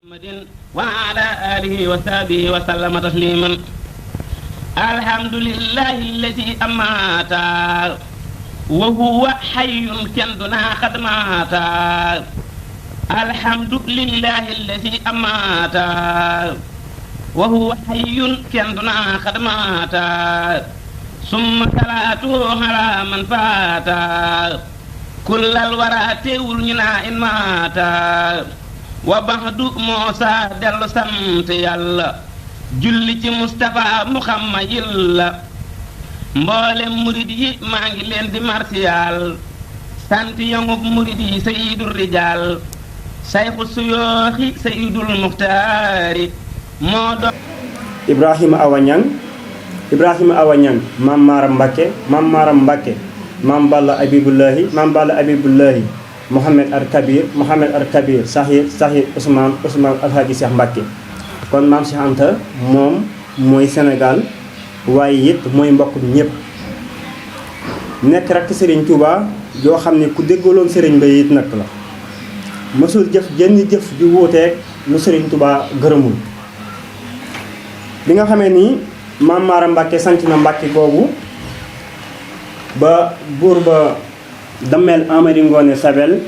محمد وعلى آله وصحبه وسلم تسليما. الحمد لله الذي أمات وهو حي كندنا قد مات. الحمد لله الذي أمات وهو حي كندنا قد مات. ثم صلاته على من فات كل الورى تولنا إن مات. وبعد موسى دل سمت يالا julli ci Mustafa Muhammad yilla mboolem murid yi maa ngi leen di martial sant yongub murid yi sayidul rijal sayxu suyooxi sayidul muxtaari moo do Ibrahima Awa Niang Maam Maaram Mbakke Maam Balla Abibullahi Mohamed Al Kabir Sahir Ousmane Alhaji Cheikh Mbakke. kon maam Cheikh Anta moom mooy Sénégal waaye it mooy mbokk ñëpp nekk rek Serigne Touba yoo xam ne ku déggaloon Serigne Ba it nag la mësul jëf jenn jëf ju wuuteeg lu Serigne Touba gërëmul. bi nga xamee ni maam Maaram Mbakke sanc na Mbakke googu ba buur ba Damel Amari Ngoone Sabel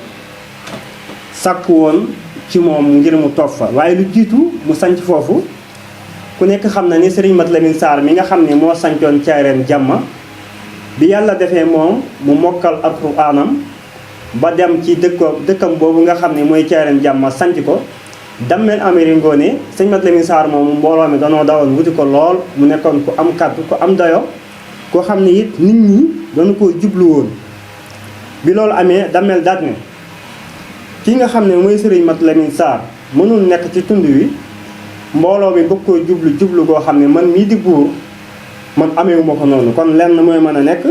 sàkku woon ci moom ngir mu toog fa waaye lu jiitu mu sanc foofu ku nekk xam na ni Serigne Mat Lamine Sarr mi nga xam ne moo sancoon Caareen Jàmma bi yàlla defee moom mu mokkal alxuraanam ba dem ci dëkkam boobu nga xam ne mooy Caareen Jàmma sanc ko Damel Amari Ngoone Serigne Mat Lamine Sarr moomu mbooloo mi danoo dawoon wuti ko lool mu nekkoon ku am kàddu ku am dayo koo xam ne it nit ñi dañu ko jublu woon. bi loolu amee Damel daat ne ki nga xam ne mooy Serigne Mat Lamine Sarr mënul nekk ci tund wi mbooloo mi bëgg koo jublu goo xam ne man mii di buur man ameewuma ko noonu kon lenn mooy mën a nekk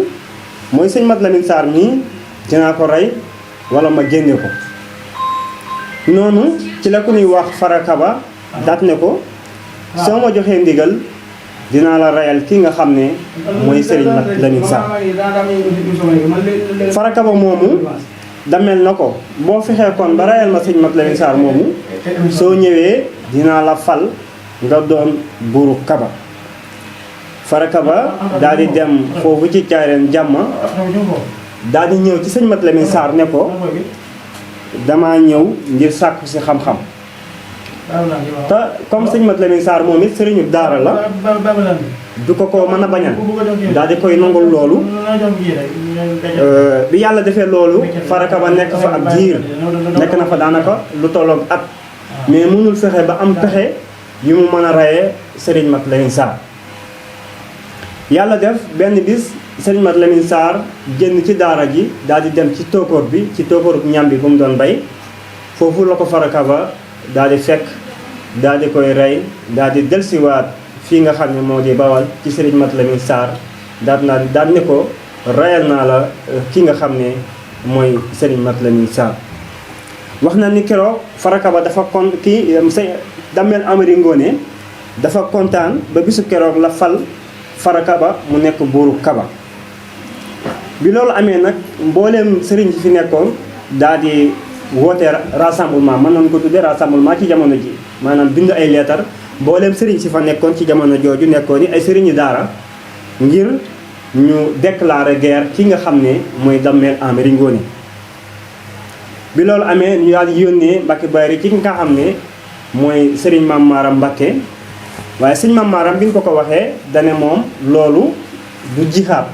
mooy Serigne Mat Lamine Sarr mii dinaa ko rey wala ma génne ko. noonu ci la ku ñuy wax Farakaba daat ne ko soo ma joxee ndigal dinaa la reyal ki nga xam ne mooy Serigne Mat Lamine Sarr. Farakaba moomu Damel na ko boo fexee kon ba reyal ma Serigne Mat Lamine Sarr moomu soo ñëwee dinaa la fal nga doon buuru Kaba. Farakaba daal di dem foofu ci Caareen Jàmma daal di ñëw ci Serigne Mat Lamine Sarr ne ko dama ñëw ngir sàkku si xam-xam. te comme Serigne Mat Lamine Sarr moom it sëriñu daara la du ko mën a bañal daal di koy nangul loolu. bi yàlla defee loolu Farakaba nekk fa ab diir nekk na fa daanaka lu tolloog at mais mënul fexe ba am pexe yu mu mën a reyee Serigne Mat Lamine Sarr. yàlla def benn bis Serigne Mat Lamine Sarr génn ci daara ji daal di dem ci tóokóor bi ci tóokóor ñam bi bu mu doon bay foofu la ko Farakaba daal di fekk daal di koy rey daal di delsiwaat fii nga xam ne moo di Bawal ci Serigne Mat Lamine Sarr daal ne ko reyal naa la ki nga xam ne mooy Serigne Mat Lamine Sarr. wax na ni keroog Farakaba dafa Damel Amari Ngoone dafa kontaan ba bisu keroog la fal Farakaba mu nekk buuru Kaba. bi loolu amee nag mbooleem sëriñ fi nekkoon daal di woote rassemblement mën nañu ko tuddee rassemblement ci jamono ji maanaam bind ay leetar mbooleem sëriñ si fa nekkoon ci jamono jooju nekkoon ni ay sëriñi daara ngir ñu déclarer guerre ki nga xam ne mooy Damel Amari Ngoone. bi loolu amee ñu daal di yónnee Mbakke Bari ci nga xam ne mooy Serigne Maam Maaram Mbakke waaye Serigne Maam Maaram bi ñu ko waxee dane moom loolu du jixaat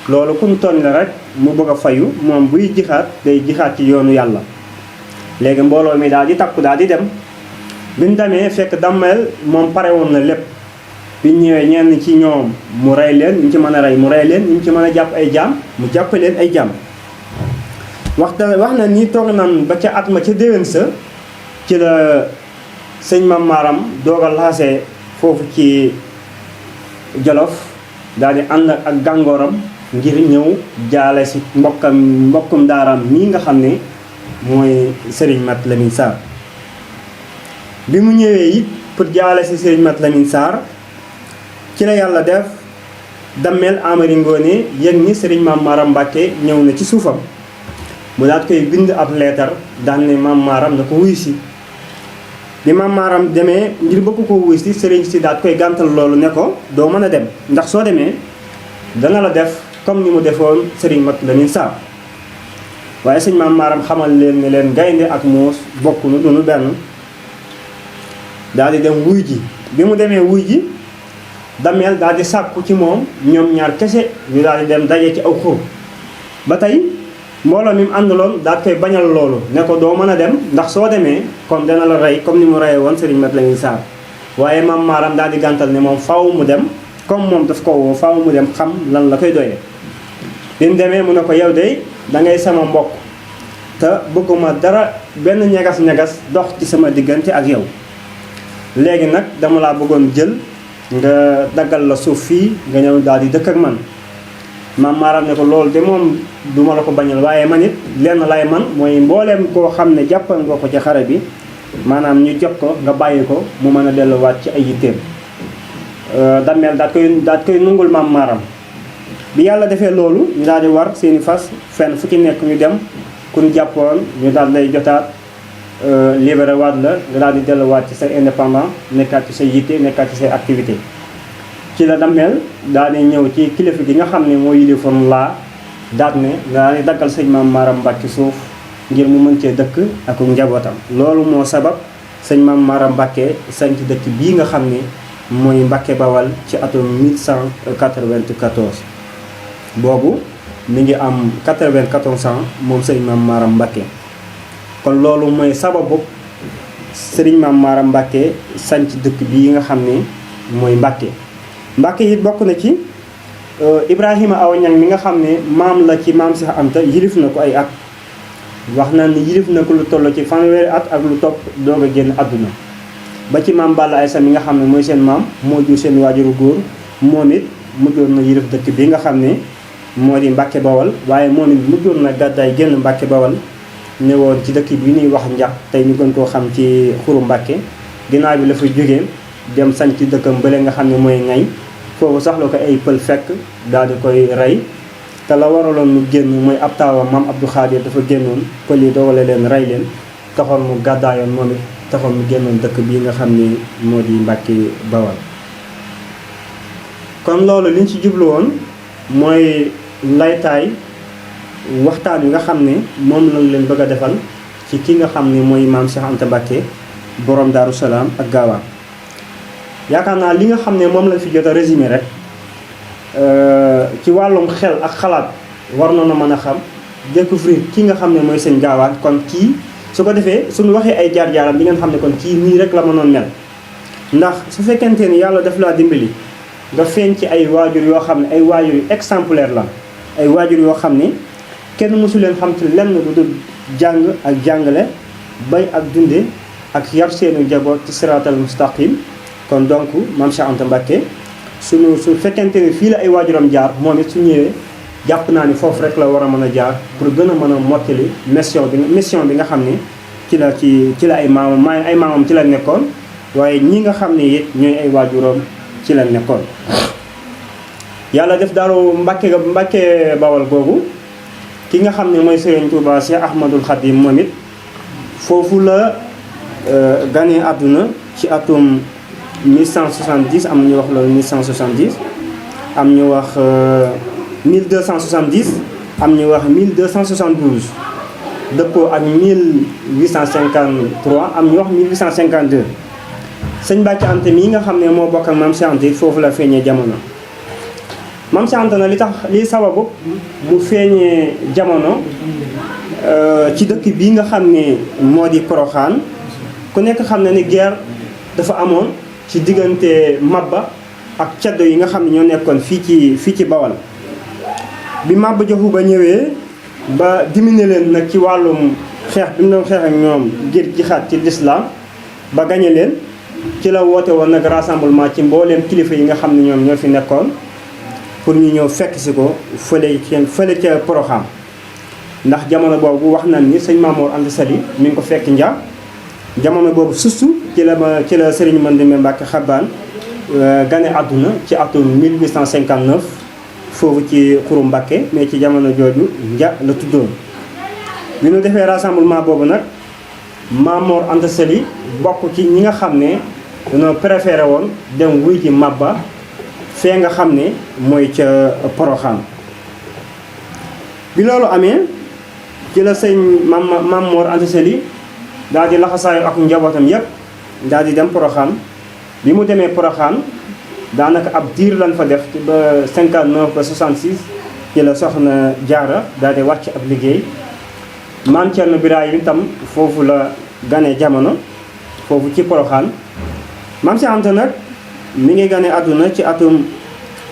loolu kum tooñ la rek mu bëgg a fayu moom buy jixaat day jixaat ci yoonu yàlla. léegi mbooloo mi daal di takku daal di dem bi ñu demee fekk Damel moom pare woon na lépp bi ñëwee ñenn ci ñoom mu rey leen ñu ci mën a rey mu rey leen ñu ci mën a jàpp ay jaam mu jàpp leen ay jaam. wax na ni toog nan ba ca at ma ca déwén sa ci la sëñ Maam Maaram doog a laasee foofu ci Jolof daal di ànd ak gàngooram ngir ñëw jaale si mbokkum daaraam mii nga xam ne mooy Serigne Mat Lamine Sarr. bi mu ñëwee it pour jaale si Serigne Mat Lamine Sarr ci la yàlla def Damel Amari Ngoone yëg ni Serigne Maam Maaram Mbakke ñëw na ci suufam mu daat koy bind ab leetar daan ne Maam Maaram na ko wuy si bi maam maaram demee ngir bëgg ko wuy si sëriñ si daat koy gàntal loolu ne ko doo mën a dem ndax soo demee dana la def comme ni mu defoon sëriñ Mat Lamin Sarr waaye sëñ maam maaram xamal leen ne leen gaynde ak muus bokkunu dunu benn daal di dem wuy ji bi mu demee wuy ji Damel daal di sàkku ci moom ñoom ñaar kese ñu daal di dem daje ci aw xur ba tey mbooloo mi mu àndaloon daal koy bañal loolu ne ko doo mën a dem ndax soo demee kon dana la rey comme ni mu reyee woon sëriñ Mat Lamin Sarr waaye maam maaram daal di gàntal ne moom faaw mu dem comme moom daf ko woo faaw mu dem xam lan la koy doyee bi mu demee mu ne ko yow de da ngay sama mbokk te bëgguma dara benn ñagas-ñagas dox ci sama diggante ak yow léegi nag dama laa bëggoon jël nga daggal la suuf fii nga ñëw daal di dëkk ak man maam maaram ne ko loolu de moom duma la ko bañal waaye man it lenn lay man mooy mbooleem koo xam ne jàppal nga ko ci xare bi maanaam ñu jot ko nga bàyyi ko mu mën a delluwaat ci ay yitteem Damel daat koy nungul maam maaram bi yàlla defee loolu ñu daal di war seeni fas fenn fu ci nekk ñu dem kun jàppoon ñu daal lay jotaat libéré waat la nga daal di delluwaat ci sa indépendant nekkaat ci say yitte nekkaat ci say activité ci la Damel daal di ñëw ci kilifa gi nga xam ne moo yilifoon laa daat ne daal di daggal sëñ maam maaram Mbàkke suuf ngir mu mën cee dëkk ak njabootam loolu moo sabab sëñ maam maaram Mbàkke sañ ci dëkk bii nga xam ne mooy Mbàkke Bawal ci atum 1194 boobu mi ngi am 94 ans moom sëriñ maam maaram Mbàkke kon loolu mooy sababu sëriñ maam maaram Mbàkke sanc dëkk bii nga xam ne mooy Mbàkke Mbàkke it bokk na ci Ibrahima Awa Ñang mi nga xam ne maam la ci maam Seex Anta yilif na ko ay at wax na ni yilif na ko lu toll ci fanweeri at ak lu topp doog a génn àdduna ba ci maam Balla Aysa mi nga xam ne mooy seen maam moo jur seen waajuru góor moom it mujjoon na yilif dëkk bi nga xam ne moo di Mbàkke Bawal waaye moom it mujjoon na gàddaay génn Mbàkke Bawal ñëwoon ci dëkk bi ñuy wax Njax tey ñu gën koo xam ci xuru Mbàkke ginnaaw bi la fa jógee dem sañ ci dëkkam bële nga xam ne mooy Ngay foofu sax la ko ay pël fekk daal di koy rey te la waraloon mu génn mooy ab taawam maam Abdou Khadir dafa génnoon pël yi doogale leen rey leen taxoon mu gàddaayoon moom it taxoon mu génnoon dëkk bii nga xam ne moo di Mbàkke Bawal kon loolu liñ ci jublu woon mooy laytaay waxtaan wi nga xam ne moom lañ leen bëgg a defal ci ki nga xam ne mooy maam Cheikh Anta Mbàkke borom Daaru Salaam ak Gaawaan yaakaar naa li nga xam ne moom lañ fi jot a résumé rek ci wàllum xel ak xalaat war na mën a xam découvrir ki nga xam ne mooy sëñ Gaawaan kon kii su ko defee suñu waxee ay jaar-jaaram di ngeen xam ne kon kii nii rek la mënoon mel ndax su fekkente ni yàlla daf laa dimbali nga feeñ ci ay waajur yoo xam ne ay waajur yu exemplaire la ay waajur yoo xam ne kenn mësu leen xam ci lenn lu dul jàng ak jàngale bay ak dunde ak yar seenu jaboot ci siraatal mustaqim kon donc maam Cheikh Anta Mbàkke su fekkente ni fii la ay waajuram jaar moom it su ñëwee jàpp naa ni foofu rek la war a mën a jaar pour gën a mën a mottali mission bi nga xam ne ci la ay maamam ci la nekkoon waaye ñi nga xam ne it ñooy ay waajuram ci la nekkoon yàlla def daaru Mbàkke Bawal googu ki nga xam ne mooy Sëriñ Tuubaa Cheikh Ahmadul Khadim moom it foofu la ganee àdduna ci atum 1170 am ñu wax loolu 1170 am ñu wax 1270 am ñu wax 1272 dëppoo ak 1853 am ñu wax 1852 sëñ Mbàkke Anta mii nga xam ne moo bokk ak maam Cheikh Anta foofu la feeñee jamono maam Cheikh Anta na li sababu mu feeñee jamono ci dëkk bii nga xam ne moo di Poroxaan ku nekk xam ne ni guerre dafa amoon ci diggante Mabba ak ceddo yi nga xam ne ñoo nekkoon fii ci Bawal bi Maba Jaxu Ba ñëwee ba diminuer leen nag ci wàllum xeex bi mu doon xeex ak ñoom ngir jixaat ci lislaam ba gañe leen ci la woote woon nag rassemblement ci mbooleem kilifa yi nga xam ne ñoom ñoo fi nekkoon pour ñu ñëw fekk si ko fële ca Poroxaan ndax jamono boobu wax nañ ni sëñ Mamoor Anta Sali mi ngi ko fekk Nja jamono boobu sustu ci la Sëriñ Mandumbe Mbàkke Xabaan gane àdduna ci atum 1859 foofu ci xuru Mbàkke mais ci jamono jooju Nja la tuddoon bi ñu defee rassemblement boobu nag Maam Mor Anta Sali bokk ci ñi nga xam ne dañoo préféré woon dem wuy ci Maba fee nga xam ne mooy ca Poroxaan. bi loolu amee ci la sëñ Maam Mor Anta Sali daal di laxasaayu ak njabootam yépp daal di dem Poroxaan. bi mu demee Poroxaan daanaka ab diir lan fa def ba 59 ba 66 ci la soxna Jaara daal di wàcc ab liggéey. Maam Cerno Birahim itam foofu la gane jamono foofu ci Poroxaan. Maam Cheikh Anta nag mi ngi gane àdduna ci atum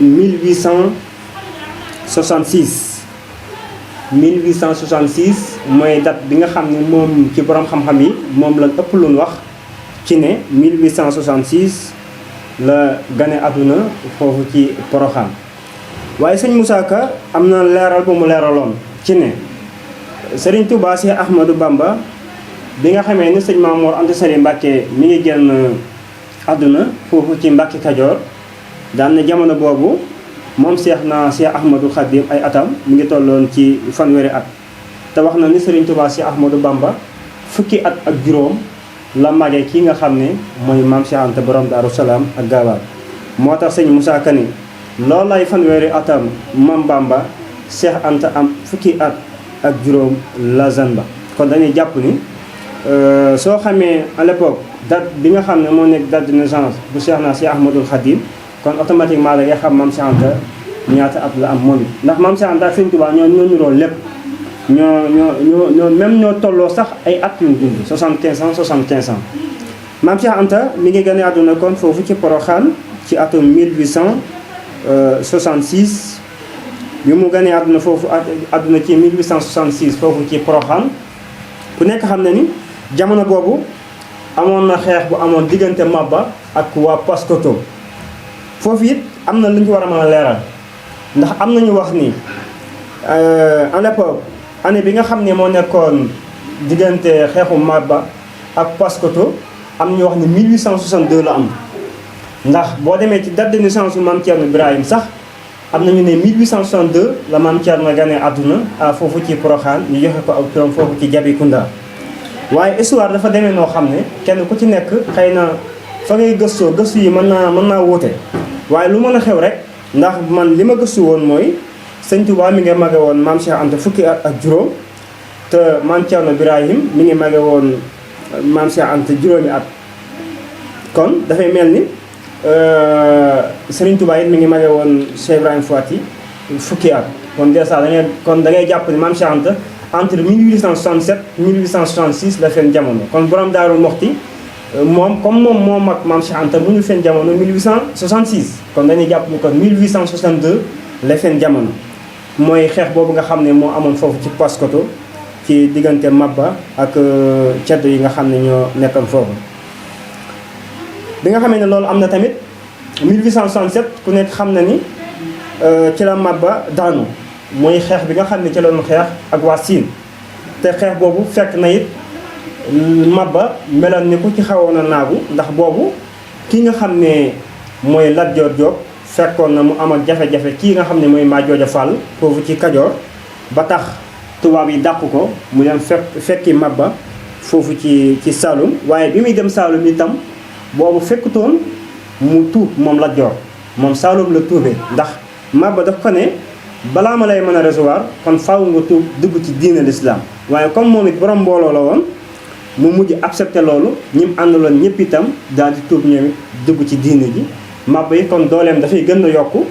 1866 mooy date bi nga xam ne moom ci borom xam-xam yi moom la ëpp luñ wax ci ne 1866 la gane àdduna foofu ci Poroxaan. waaye sëñ Moussa Ka am na leeral bu mu leeraloon ci ne Serigne Touba Cheikh Ahmadou Bamba bi nga xamee ni sëñ Maam Mor Anta Sali Mbàkke mi ngi génn àdduna foofu ci Mbàkke Kajoor daan na jamono boobu moom Cheikh Ahmadou Khadim ay atam mi ngi tolloon ci fanweeri at. te wax na ni Serigne Touba Cheikh Ahmadou Bamba fukki at ak juróom la mage kii nga xam ne mooy Maam Cheikh Anta borom Daaru Salaam ak Gaawaan. moo tax sëñ Moussa Ka ni loolu lay fanweeri atam Maam Bamba Cheikh Anta am fukki at ak juróom la zanba. kon dañuy jàpp ni soo xamee à l'époque date bi nga xam ne moo nekk date de naissance bu Cheikh Ahmadou Khadim kon automatiquement da ngay xam Maam Cheikh Anta ñaata at la am moom it. ndax Maam Cheikh Anta ak Sëñ Tuubaa ñoo niroo lépp ñoo même ñoo tolloo sax ay at yu dund 75 ans. Maam Cheikh Anta mi ngi gane àdduna kon foofu ci Poroxaan ci atum 1866 bi mu ganee àdduna foofu àdduna ci 1866 foofu ci Poroxaan. ku nekk xam na ni jamono boobu amoon na xeex bu amoon diggante Maba ak waa Paskoto. foofu it am na lu ñu war a mën a leeral ndax am nañu wax ni à l'époque année bi nga xam ne moo nekkoon diggante xeexu Maba ak Paskoto am ñu wax ni 1862 la am. ndax boo demee ci date de naissance Maam Cerno Birahim sax am nañu ne 1862 la Maam Cerno gane àdduna foofu ci Poroxaan ñu joxe ko ak turam foofu ci Jabikunda. waaye histoire dafa demee noo xam ne kenn ku ci nekk xëy na fa ngay gëstoo gëstu yi mën naa wóote. waaye lu mën a xew rek ndax man li ma gëstu woon mooy Sëñ Tuubaa mi ngi mage woon Maam Cheikh Anta fukki at ak juróom te Maam Cerno Birahim mi ngi mage woon Maam Cheikh Anta juróomi at. kon dafay mel ni Serigne Touba it mi ngi mage woon Cheikh Ibrahima Fati fukki at. kon dèjà da ngay jàpp ni Maam Cheikh Anta entre 1867 1866 la fen jamono. kon borom Daaru Moxti moom comme moo mag Maam Cheikh Anta mu ñu fen jamono 1866. kon dañuy jàpp ni kon 1862 la fen jamono. mooy xeex boobu nga xam ne moo amoon foofu ci Paskoto ci diggante Maba ak ceddo yi nga xam ne ñoo nekkoon foofu. bi nga xamee ne loolu am na tamit 1867 ku nekk xam na ni ci la Maba daanu mooy xeex bi nga xam ne ci la doon xeex ak waa Siin. te xeex boobu fekk na it Maba meloon ni ku ci xawoon a naagu ndax boobu ki nga xam ne mooy Lat Joor Joob fekkoon na mu am ak jafe-jafe kii nga xam ne mooy Majooja Fall foofu ci Kajoor ba tax tubaab yi dàq ko mu dem fekki Maba foofu ci Saalum. waaye bi muy dem Saalum itam boobu fekkutoon mu tuub moom Lat Joor moom Saalum la tuubee ndax Maba daf ko ne balaa ma lay mën a recevoir kon faaw nga tuub dugg ci diine l'islam. waaye comme moom it borom mbooloo la woon mu mujj accepté loolu ñi mu àndaloon ñëpp itam daal di tuub ñoom it dugg ci diine ji. Maba yi kon dooleem dafay gën a yokku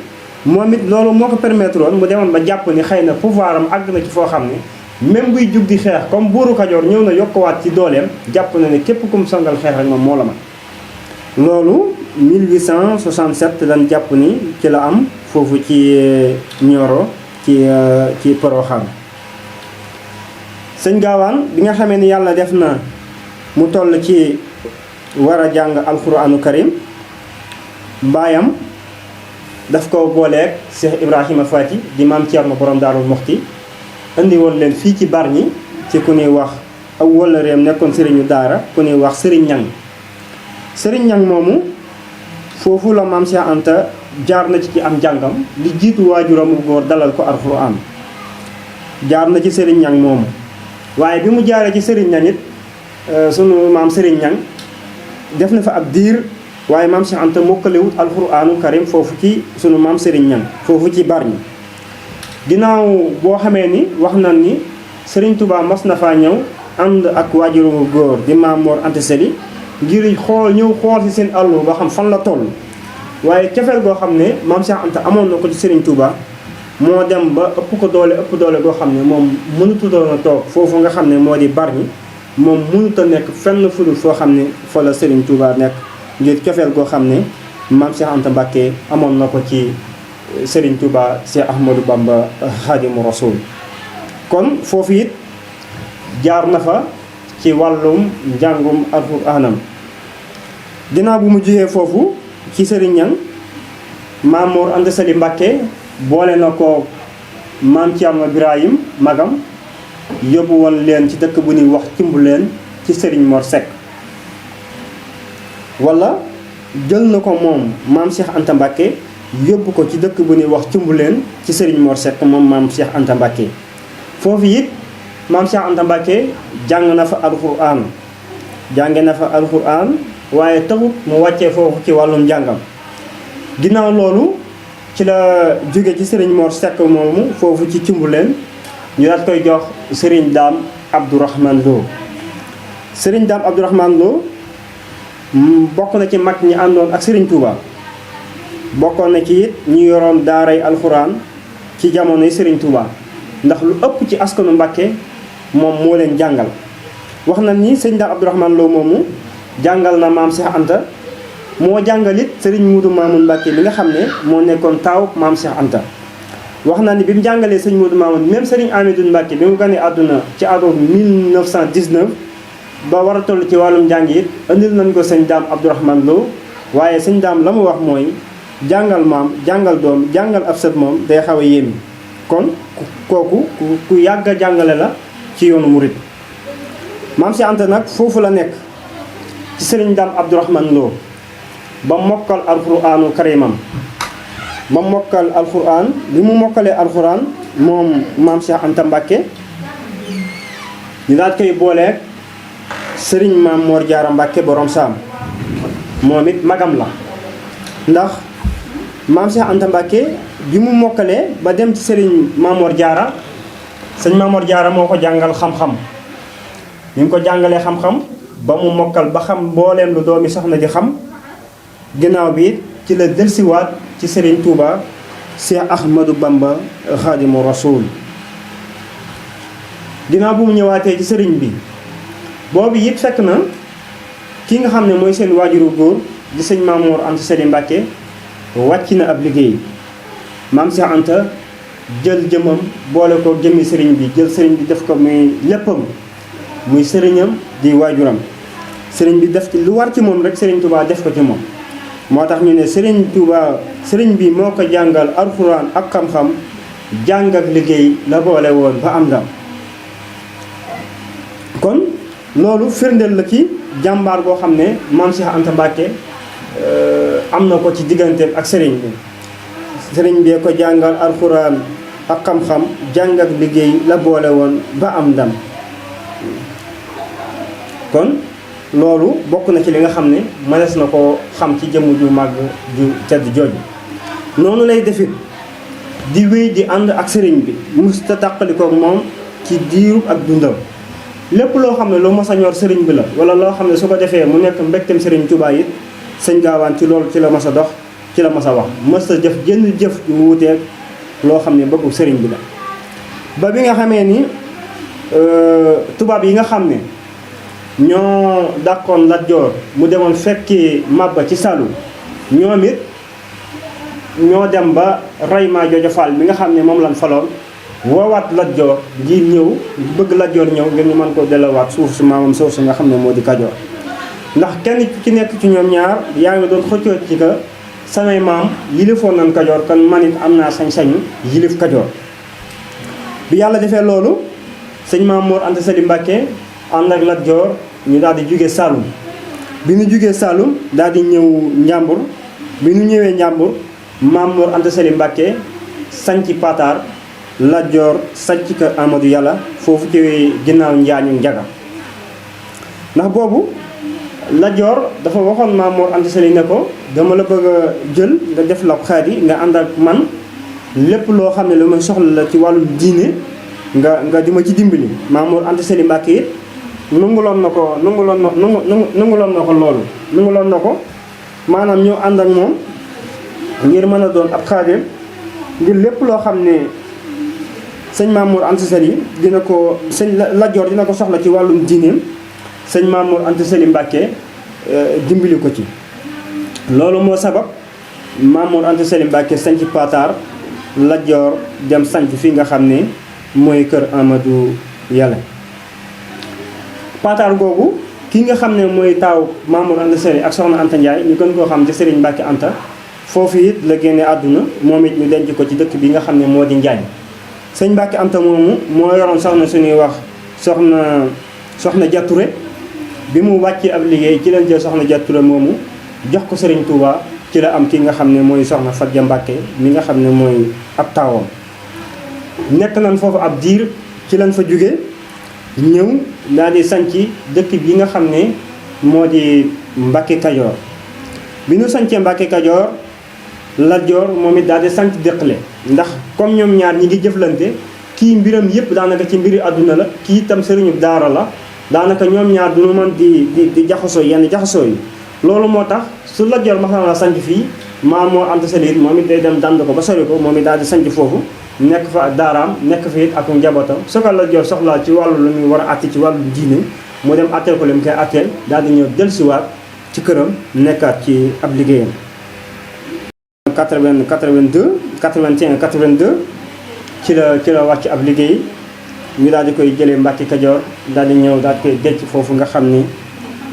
moom it loolu moo ko permettre woon mu demoon ba jàpp ni xëy na pouvoir am àgg na ci foo xam ne même buy jug di xeex comme buuru Kajoor ñëw na yokkuwaat ci dooleem jàpp na ne képp kum songal xeex rek moom moo la mag. loolu 1867 lan jàpp ni ci la am foofu ci Nioro ci Poroxaan. sëñ Gaawaan bi nga xamee ni yàlla def na mu toll ci war a jàng alxuraanu karim baayam daf ko booleeg Cheikh Ibrahima Fati di Maam Cerno borom Daaru Moxti indi woon leen fii ci Bargny ci ku ñuy wax aw wëllëreem nekkoon sëriñu daara ku ñuy wax Sëriñ Ñang. Sëriñ Ñang moomu foofu la Maam Cheikh Anta jaar na ci am njàngam li jiitu waajuram bu góor dalal ko alxuraan jaar na ci Sëriñ Ñang moomu. waaye bi mu jaaree ci Sëriñ Ñang it sunu maam Serigne Niang def na fa ab diir waaye maam Cheikh Anta mokkalewut alxuraanu karim foofu ci sunu maam Serigne Niang foofu ci Bargny ginnaaw boo xamee ni wax nañ ni Serigne Touba mas na faa ñëw ànd ak waajuru góor di Maam Mor Anta Sali ngir ñëw xool ci seen àllu ba xam fan la toll waaye cofeel goo xam ne maam Cheikh Anta amoon na ko ci Serigne Touba moo dem ba ëpp doole goo xam ne moom mënutu doon a toog foofu nga xam ne moo di Bargny moom mënut a nekk fenn fudul foo xam ne fa la Serigne Touba nekk ngir cofeel goo xam ne maam Cheikh Anta Mbacké amoon na ko ci Serigne Touba Cheikh Ahmadou Bamba Khadimu Rasoul kon foofu it jaar na fa ci wàllum njàngum alxuraanam ginnaaw bu mu jógee foofu ci Serigne Niang Maam Mor Anta Sali Mbacké boole na ko maam Thierno Birahim magam yóbbu woon leen ci dëkk bu ñuy wax Cumbuleen ci Serigne Mor Seck wala jël na ko moom maam Cheikh Anta Mbacké yóbbu ko ci dëkk bu ñuy wax Cumbuleen ci Serigne Mor Seck moom maam Cheikh Anta Mbacké foofu it maam Cheikh Anta Mbacké jàng na fa alxuraan jànge na fa alxuraan waaye taxut mu wàccee foofu ci wàllum njàngam ginnaaw loolu ci la jóge ci Serigne Mor Seck moomu foofu ci Cumbuleen ñu daat koy jox Serigne Dame Abdourahmane Lo Serigne Dame Abdourahmane Lo bokk na ci mag ñi àndoon ak Serigne Touba bokkoon na ci it ñu yoroon daaray alxuraan ci jamonoy Serigne Touba ndax lu ëpp ci askanu Mbacké moom moo leen jàngal wax na ni sëñ Dame Abdourahmane Lo moomu jàngal na maam Cheikh Anta moo jàngal it Serigne Moudou Mamoun Mbacké mi nga xam ne moo nekkoon taaw maam Cheikh Anta wax na ni bi mu jàngalee sëñ Moudou Mamoun même Serigne Amidou Mbacké bi mu ganee àdduna ci atum 1919 ba war a toll ci wàllum njàng it indil nañ ko sëñ Dame Abdourahmane Lo waaye sëñ Dame la mu wax mooy jàngal maam jàngal doom jàngal ab sët moom day xaw a yéemi kon kooku ku yàgg a jàngale la ci yoonu murit maam Cheikh Anta nag foofu la nekk ci Serigne Dame Abdourahmane Lo ba mokkal alxuraanu karimam ba mokkal alxuraan li mu mokkalee alxuraan moom maam Cheikh Anta Mbacké ñu daal koy booleeg Serigne Maam Mor Diarra Mbacké borom saam moom it magam la ndax maam Cheikh Anta Mbacké bi mu mokkalee ba dem ci Serigne Maam Mor Diarra sëñ Maam Mor Diarra moo ko jàngal xam-xam ñu ngi ko jàngalee xam-xam ba mu mokkal ba xam mbooleem lu doomi soxna di xam ginnaaw bi ci la delsiwaat ci Serigne Touba Cheikh Ahmadou Bamba Khadimu Rasoul ginnaaw bu mu ñëwaatee ci Serigne bi boobu it fekk na ki nga xam ne mooy seen waajuru góor di sëñ Maam Mor Anta Sali Mbacké wàcc na ab liggéey maam Cheikh Anta jël jëmam boole ko jëmmi Serigne bi jël Serigne bi def ko muy léppam muy sëriñam di waajuram Serigne bi def ci lu war ci moom rek Serigne Touba def ko ci moom moo tax ñu ne Serigne Touba Serigne bi moo ko jàngal alxuraan ak xam-xam jàng ak liggéey la boole woon ba am ndam kon loolu firndeel la ci jàmbaar boo xam ne maam Cheikh Anta Mbacké am na ko ci digganteem ak Serigne bi Serigne bi ko jàngal alxuraan ak xam-xam jàng ak liggéey la boole woon ba am ndam kon loolu bokk na ci li nga xam ne mënees na koo xam ci jëmm ju màgg ju tedd jooju noonu lay defit di wéy di ànd ak Serigne bi musta tàqalikook moom ci diiru ak dundam lépp loo xam ne lu mas a ñor Serigne bi la wala loo xam ne su ko defee mu nekk mbégteem Serigne Touba it sëñ Gaawaan ci loolu ci la mas a dox ci la mas a wax mës a jëf jënd jëf ju wuuteeg loo xam ne bëggu Serigne bi la ba bi nga xamee ni tubaab yi nga xam ne ñoo dàqoon Lat Joor mu demoon fekki Maba ci Saalum ñoom it ñoo dem ba rey Maajojo Fall bi nga xam ne moom lañ faloon woowaat Lat Joor ngir ñëw bëgg Lat Joor ñëw ngir ñu mën ko delluwaat suuf si maamam suuf si nga xam ne moo di Kajoor ndax kenn ci nekk ci ñoom ñaar yaa ngi doon xëccoo ci ka samay maam yilifoon nañ Kajoor kon man it am naa sañ-sañu yilif Kajoor bi yàlla defee loolu sëñ Maam Mor Anta Sali Mbacké ànd ak Lat Joor ñu daal di jóge Saalum bi ñu jógee Saalum daal di ñëw Njàmbur bi ñu ñëwee Njàmbur Maam Mor Anta Sali Mbacké sanc Pataar Lat Joor sanc kër Amadou Yàlla foofu ci ginnaaw Njaañu Njaga ndax boobu Lat Joor dafa waxoon Maam Mor Anta Sali ne ko dama la bëgg a jël nga def la xaadi nga ànd ak man lépp loo xam ne lu may soxla la ci wàllu diine nga di ma ci dimbali. Maam Mor Anta Sali Mbàkke it nanguloon na ko loolu nanguloon na ko maanaam ñëw ànd ak moom ngir mën a doon ab xaadim ngir lépp loo xam ne sëñ Maam Mor Anta Sali dina ko sëñ Lat Joor dina ko soxla ci wàllum diineem sëñ Maam Mor Anta Sali Mbàkke dimbali ko ci. loolu moo sabab Maam Mor Anta Sali Mbàkke sanc Pataar Lat Joor dem sanc fii nga xam ne mooy kër Amadou Yàlla. Pataar googu ki nga xam ne mooy taaw Maam Mor Anta Sali ak soxna Anta Ndiaye ñu gën koo xam ci Sëriñ Mbàkke Anta foofu it la génne àdduna moom it ñu denc ko ci dëkk bi nga xam ne moo di Njaañ. sëñ Mbàkke Anta moomu moo yoroon soxna suñuy wax soxna Jature bi mu wàccee ab liggéey ci leen jël soxna Jature moomu jox ko Sëriñ Tuuba ci la am ki nga xam ne mooy soxna Fatja Mbàkke mi nga xam ne mooy ab taawam. nekk nañ foofu ab diir ci lañ fa jóge ñëw daal di sanc dëkk bi nga xam ne moo di Mbàkke Kajoor. bi ñu sancee Mbàkke Kajoor Lat Joor moom it daal di sanc Dëkkale ndax comme ñoom ñaar ñi ngi jëflante kii mbiram yëpp daanaka ci mbiri àdduna la kii itam sëriñu daara la daanaka ñoom ñaar duñu mën di jaxasoo yenn jaxasoo yi. loolu moo tax su Lat Joor ma la sanc fii Maam Mor Anta Sali moom it day dem dand ko ba sori ko moom it daal di sanc foofu nekk fa daaraam nekk fa it ak njabootam su ko Lat Joor soxlaa ci wàllu lu muy war a àtte ci wàllu diine mu dem àtteel ko li mu koy àtteel daal di ñëw dellusiwaat ci këram nekkaat ci ab liggéeyam. 81 82 ci la wàcc ab liggéey ñu daal di koy jëlee Mbàkke Kajoor daal di ñëw daal di koy denc foofu nga xam ni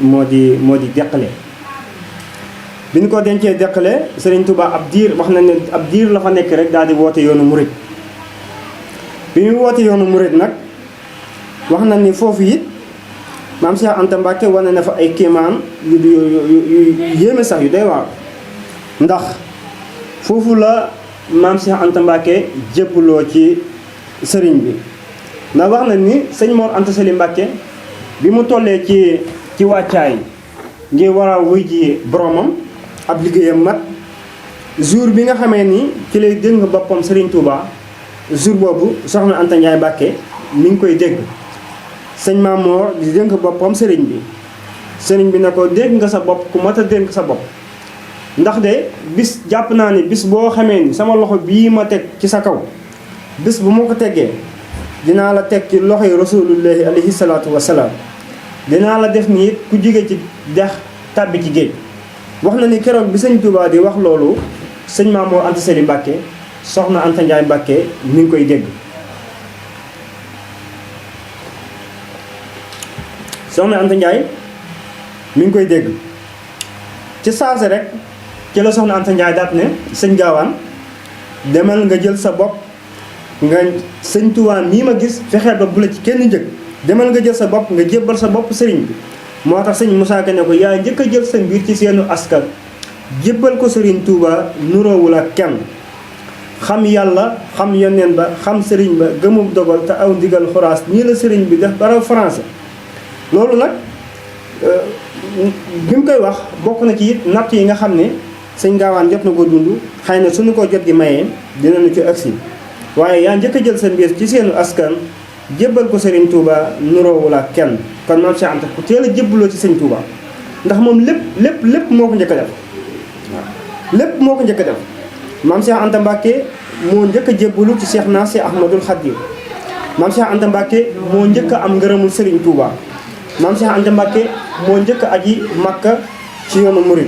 moo di Dëkkale. bi ñu ko dencee Dëkkale Sëriñ Tuubaa ab diir wax na ne ab diir la fa nekk rek daal di woote yoonu murit. bi ñu woote yoonu murit nag wax na ni foofu it Maam Cheikh Anta Mbàkke wane na fa ay kéemaan yu yéeme sax yu doy waar ndax foofu la Maam Cheikh Anta Mbàkke jébbaloo ci sëriñ bi ndax wax na ni sëñ Mor Anta Sali Mbàkke bi mu tollee ci wàccaay ngir war a wuy ji boromam ab liggéeyam mat jour bi nga xamee ni ci lay dégg boppam Sëriñ Tuuba jour boobu soxna Anta Ndiaye Mbàkke mi ngi koy dégg sëñ Maam Mor di dénk boppam sëriñ bi ne ko dégg nga sa bopp ku mat a dénk sa bopp ndax de bis jàpp naa ni bis boo xamee ni sama loxo bii ma teg ci sa kaw bis bu ma ko teggee dinaa la teg ci loxoy rasulullahi alayhi salaatu wasalaam dinaa la def ni ku jóge ci dex tàbbi ci géej. wax na ni keroog bi sëñ Touba di wax loolu sëñ Maam Mor Anta Sali Mbàkke soxna Anta Ndiaye Mbàkke mi ngi koy dégg. soxna Anta Ndiaye mi ngi koy dégg ci saase rek ci la soxna Anta Ndiaye daat ne sëñ Gaawaan demal nga jël sa bopp nga sëñ Touba mii ma gis fexeel ba bu la ci kenn njëkk demal nga jël sa bopp nga jébbal sa bopp sëriñ bi. moo tax sëñ Moussa Ka ne ko yaa njëkk a jël sa mbir ci seenu askan jébbal ko sëriñ Touba nuroowul ak kenn xam yàlla xam yoneen ba xam sëriñ ba gëmub dogal te aw ndigal xoraas nii la sëriñ bi def bara français. loolu nag bi mu koy wax bokk na ci it natt yi nga xam ne sëñ Gaawaan jot na ko dund xëy na suñu ko jot gi mayee dinañu ci agsi waaye yaa njëkk a jël sa mbir ci seenu askan jébbal ko Sëriñ Touba nuroowul ak kenn kon Maam Cheikh Anta ku teel a jébbaloo ci sëñ Touba ndax moom lépp moo ko njëkk a def waaw lépp moo ko njëkk a def Maam Cheikh Anta Mbàkke moo njëkk a jébbalu ci Cheikh naa si Ahmadul Khadim Maam Cheikh Anta Mbàkke moo njëkk a am ngërëmul Sëriñ Touba Maam Cheikh Anta Mbàkke moo njëkk a aji Makka ci yoonu murid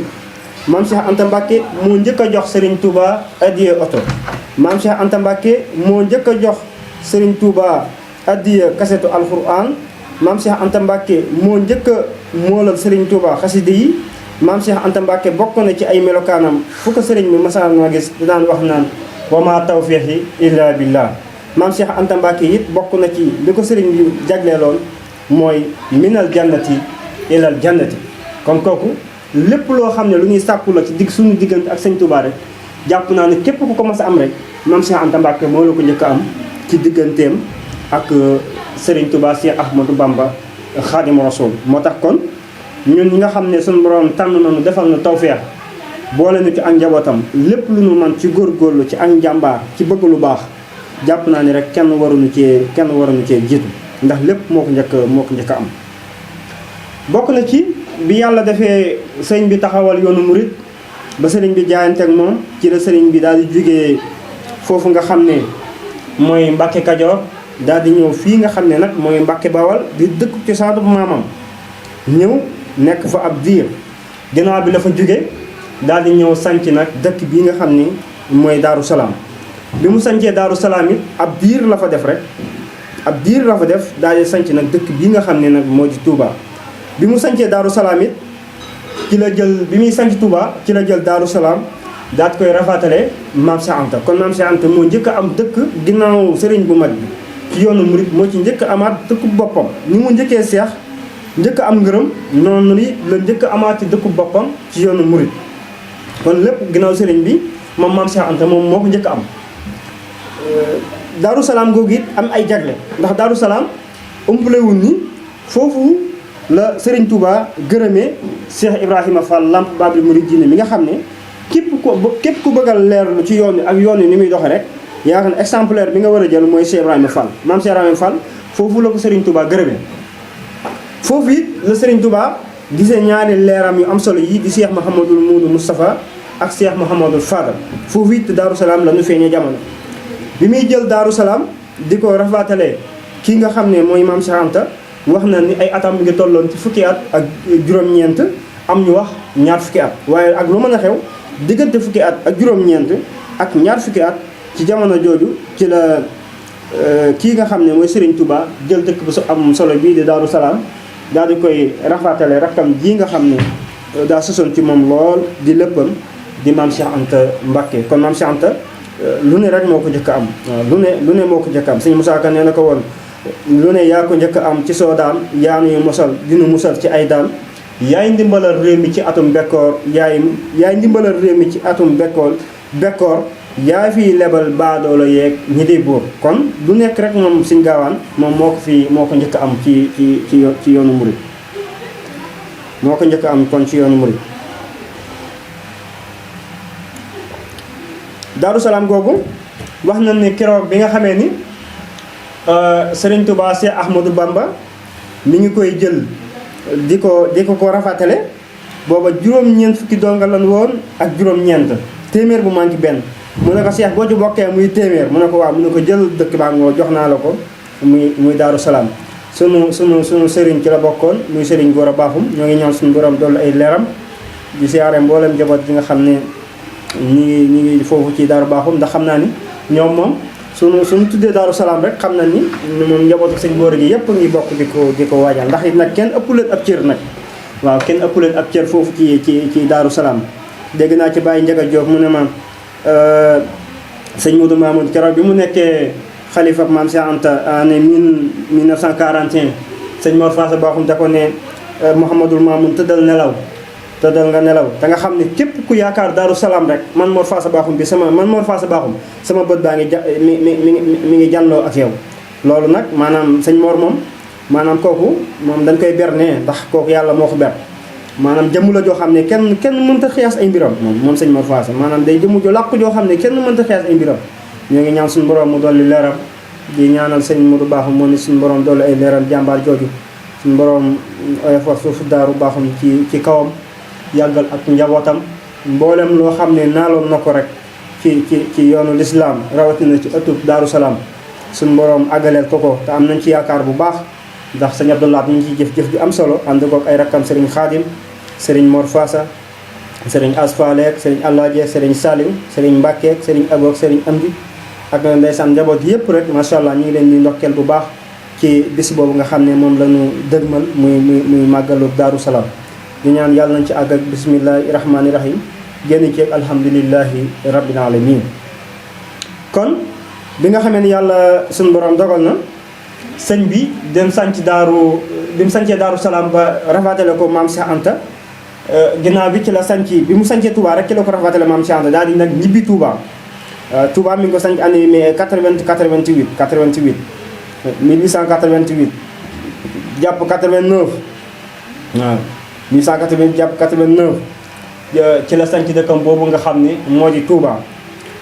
Maam Cheikh Anta Mbàkke moo njëkk a jox Sëriñ Touba addiya oto Maam Cheikh Anta Mbàkke moo njëkk a jox Sëriñ Touba addiya kasetu alquran Maam Cheikh Anta Mbàkke moo njëkk a moolal Sëriñ Touba xasida yi Maam Cheikh Anta Mbàkke bokk na ci ay melokaanam fu ko sëriñ bi masaan ma gis dinaan wax naan wa ma tawfiqi illa billah Maam Cheikh Anta Mbàkke it bokk na ci li ko sëriñ bi jagleeloon mooy minal jannati ilal jannati kon kooku lépp loo xam ne lu ñuy sàkku la ci suñu diggante ak sëñ Touba rek jàpp naa ne képp ku ko mas a am rek Maam Cheikh Anta Mbàkke moo la ko njëkk a am ci digganteem ak Serigne Touba Cheikh Ahmadou Bamba Xaadimu Rasuul moo tax kon ñun ñi nga xam ne suñu borom tànn nañu defal na tawfeex boole nu ci ak njabootam lépp lu nu man ci góorgóorlu ci ak njàmbaar ci bëgg lu baax jàpp naa ni rek kenn waruñu cee jiitu ndax lépp moo ko njëkk a am. bokk na ci bi yàlla defee sëriñ bi taxawal yoonu murit ba sëriñ bi jaayante ak moom ci la sëriñ bi daal di jógee foofu nga xam ne mooy Mbàkke Kajoor daal di ñëw fii nga xam ne nag mooy Mbàkke Bawal di dëkk ci saatu maamam ñëw nekk fa ab diir ginnaaw bi la fa jóge daal di ñëw sanc nag dëkk bii nga xam ni mooy Daaru Salaam bi mu sancee Daaru Salaam it ab diir la fa def rek ab diir la fa def daal di sanc nag dëkk bii nga xam ne nag moo di Touba. bi mu sancee Daaru Salaam it ci la jël bi muy sanc Touba ci la jël Daaru Salaam daat koy rafatale Maam Cheikh Anta kon Maam Cheikh Anta moo njëkk a am dëkk ginnaaw sëriñ bu mag bi ci yoonu murit moo ci njëkk a amaat dëkku boppam ni mu njëkkee seex njëkk a am ngërëm noonu li la njëkk a amaat ci dëkku boppam ci yoonu murit kon lépp ginnaaw sëriñ bi moom Maam Cheikh Anta moom moo ko njëkk a am. Daaru Salaam googu it am ay jagle ndax Daaru Salaam ëmpalewul ni foofu la Serigne Touba gërëmee Cheikh Ibrahima Fall Lamp Baabul Muridiina mi nga xam ne képp ku bëgg a leerlu ci yoon wi ak yoon wi ni muy doxee rek yaakaar ne exemplaire bi nga war a jël mooy Cheikh Ibrahima Fall maam Cheikh Ibrahima Fall foofu la ko Serigne Touba gërëmee. foofu it la Serigne Touba gisee ñaari leeram yu am solo yi di Cheikh Mouhamadul Moudou Moustapha ak Cheikh Mouhamadul Fadal foofu it Daaru Salaam la ñu feeñee jamono. bi muy jël Daaru Salaam di ko rafatale kii nga xam ne mooy maam Cheikh Anta wax na ni ay atam mi ngi tolloon ci fukki at ak juróom-ñeent am ñu wax ñaar fukki at waaye ak lu mën a xew diggante fukki at ak juróom-ñeent ak ñaar fukki at ci jamono jooju ci la kii nga xam ne mooy Serigne Touba jël dëkk bu am solo bii di Daaru Salaam daal di koy rafatale rakkam ji nga xam ne daa sosoon ci moom lool di léppam di maam Cheikh Anta Mbacké kon maam Cheikh Anta lu ne rek moo ko njëkk a am waaw lu ne moo ko njëkk a am sëñ Moussa Ka nee na ko woon lu ne yaa ko njëkk a am ci soo daan yaa nuy mosal dinu musal ci ay daan yaay ndimbalal réew mi ci atum bekkoor yaay ndimbalal réew mi ci atum bekkoor yaa fiy lebal baadoola yeeg ñi di buur kon lu nekk rek moom sëñ Gaawaan moom moo ko njëkk a am ci yoonu murid moo ko njëkk a am kon ci yoonu murid Daaru Salaam googu wax nañ ni keroog bi nga xamee ni Serigne Touba Cheikh Ahmadou Bamba mi ngi koy jël di ko rafatale booba juróom-ñeent fukki donga lan woon ak juróom-ñeent téeméer bu manqué benn mu ne ko Cheikh boo ci bokkee muy téeméer mu ne ko waaw mu ne ko jël dëkk baa ngoo jox naa la ko muy Daaru Salaam sunu Serigne ci la bokkoon muy Serigne Gora Bakhoum ñoo ngi ñaan suñu borom dolli ay leeram di siyaare mboolem njaboot gi nga xam ne ñi ngi foofu ci Daaru Bakhoum ndax xam naa ni ñoom moom suñu tuddee Daaru Salaam rek xam na ni moom njabootu sëñ Góora gi yëpp ngi bokk di ko waajal ndax it nag kenn ëpp leen ab cër nag waaw kenn ëpp leen ab cër foofu ci Daaru Salaam dégg naa ci Baye Ndiaga Diop mu ne ma sëñ Modou Mamoun keroog bi mu nekkee xalifa maam Cheikh Anta année 1941 sëñ Mor Faasa Bakhoum da ko ne Mouhamadul Mamoun tëddal nga nelaw te nga xam ne képp ku yaakaar Daaru Salaam rek man Mor Faasa Bakhoum sama bët baa ngi mi ngi jànloo ak yow loolu nag maanaam sëñ Mor moom maanaam kooku moom dañ koy bernee ndax kooku yàlla moo ko ber maanaam jëmm la joo xam ne kenn mënta xiyaas ay mbiram moom sëñ Mor Faasa maanaam day jëmm jo làqu joo xam ne kenn mënta xiyaas ay mbiram ñoo ngi ñaan suñu borom mu dolli leeram di ñaanal sëñ Modou Bakhoum moo ni suñu borom dolli ay leeram jàmbaar jooju suñu borom oyofal suufu Daaru Bakhoum ci kawam yàggal ak njabootam mboolem loo xam ne naaloon na ko rek ci yoonu lislaam rawatina ci ëttub Daaru Salaam suñu borom àggaleel ko te am nañ ci yaakaar bu baax ndax sëñ Abdoulaat ñu ngi ciy jëf ju am solo ànd kook ay rakkam sëriñ Xaadim sëriñ Mor Faasa sëriñ Asfaleek sëriñ Allaaje sëriñ Saliou sëriñ Mbàkkeek sëriñ Abook sëriñ Amdi ak ndeysaan njaboot yëpp rek macha allah ñu ngi leen di ndokkeel bu baax ci bis boobu nga xam ne moom la ñu dëgmal muy màggalu Daaru Salaam di ñaan yàlla nañ ci àgg ak bismillahi rahmaani rahim génn ci ak alhamdulillahi rabbil alamin kon bi nga xamee ni yàlla suñu borom dogal na sëñ bi bi mu sancee Daaru Salaam ba rafatale ko maam Cheikh Anta ginnaaw bi ci la bi mu sancee Touba rek ci la ko rafatale maam Cheikh Anta daal di nag ñibbi Touba Touba mi ngi ko sanc année 1888 jàpp 89 waaw 1888 jàpp 89 ci la sanc dëkkam boobu nga xam ne moo di Touba.